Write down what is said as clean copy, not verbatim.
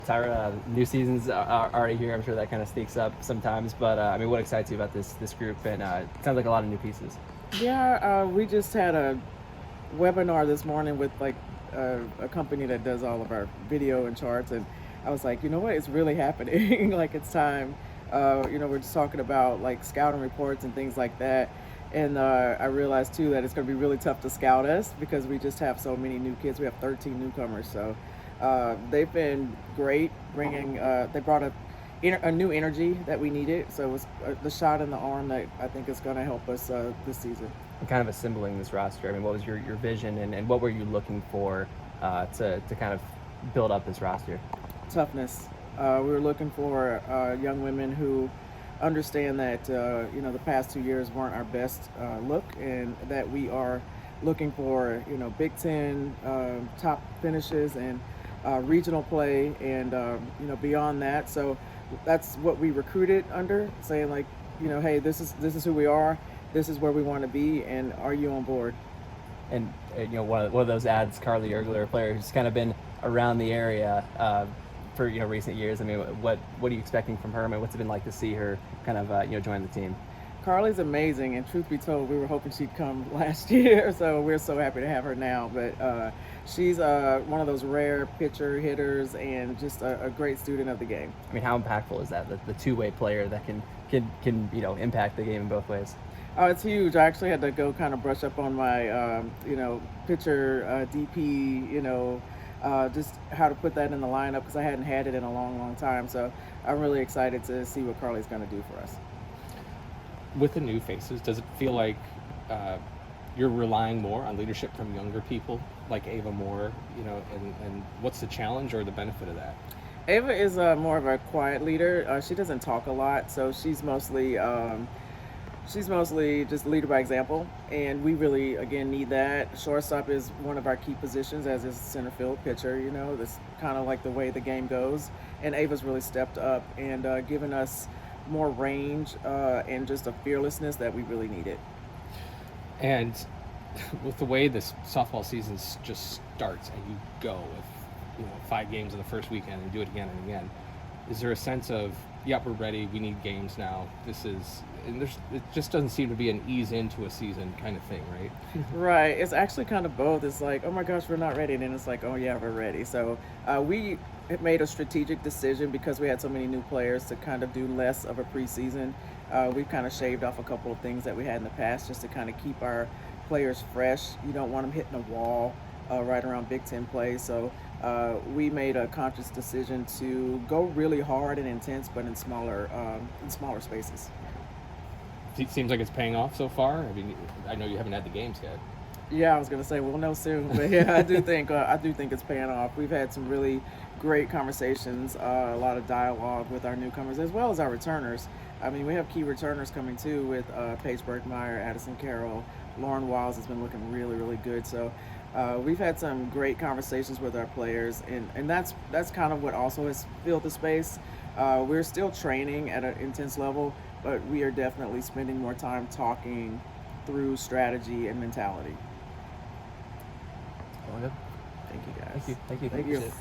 Tyra, new season's already here. I'm sure that kind of sneaks up sometimes, but I mean, what excites you about this group? And it sounds like a lot of new pieces. Yeah, we just had a webinar this morning with a company that does all of our video and charts, and I was like, you know what, it's really happening. Like it's time. We're just talking about like scouting reports and things like that, and I realized too that it's going to be really tough to scout us because we just have so many new kids. We have 13 newcomers, so they've been great. They brought a new energy that we needed. So it was the shot in the arm that I think is going to help us this season. And kind of assembling this roster. I mean, what was your vision, and what were you looking for to kind of build up this roster? Toughness. We were looking for young women who understand that the past 2 years weren't our best look, and that we are looking for Big Ten top finishes and regional play, and beyond that. So that's what we recruited under, saying like, hey, this is who we are, this is where we want to be, and are you on board? And one of those ads, Carly Ergler, a player who's kind of been around the area for recent years. I mean, what are you expecting from her? I mean, what's it been like to see her kind of join the team? Carly's amazing, and truth be told, we were hoping she'd come last year, so we're so happy to have her now. But she's one of those rare pitcher hitters, and just a great student of the game. I mean, how impactful is that? The two-way player that can impact the game in both ways. Oh, it's huge. I actually had to go kind of brush up on my pitcher DP, just how to put that in the lineup because I hadn't had it in a long, long time. So I'm really excited to see what Carly's going to do for us. With the new faces, does it feel like you're relying more on leadership from younger people like Ava Moore, and what's the challenge or the benefit of that? Ava is more of a quiet leader. She doesn't talk a lot, so she's mostly just leader by example, and we really again need that. Shortstop is one of our key positions, as is center field pitcher. That's kind of like the way the game goes, and Ava's really stepped up and given us more range and just a fearlessness that we really needed. And with the way this softball season just starts, and you go with 5 games in the first weekend and do it again and again, is there a sense of, yep, we're ready, we need games now, it just doesn't seem to be an ease into a season kind of thing, right? Right. It's actually kind of both. It's like, oh my gosh, we're not ready. And then it's like, oh yeah, we're ready. So we made a strategic decision because we had so many new players to kind of do less of a preseason. We've kind of shaved off a couple of things that we had in the past just to kind of keep our players fresh. You don't want them hitting a wall right around Big Ten play. So we made a conscious decision to go really hard and intense, but in smaller spaces. It seems like it's paying off so far. I mean, I know you haven't had the games yet. Yeah, I was gonna say we'll know soon, but yeah, I do think it's paying off. We've had some really great conversations, a lot of dialogue with our newcomers as well as our returners. I mean, we have key returners coming too with Paige Berkmeyer, Addison Carroll, Lauren Wiles has been looking really, really good. So we've had some great conversations with our players, and that's kind of what also has filled the space. We're still training at an intense level, but we are definitely spending more time talking through strategy and mentality. Going good. Thank you, guys. Thank you. Thank you.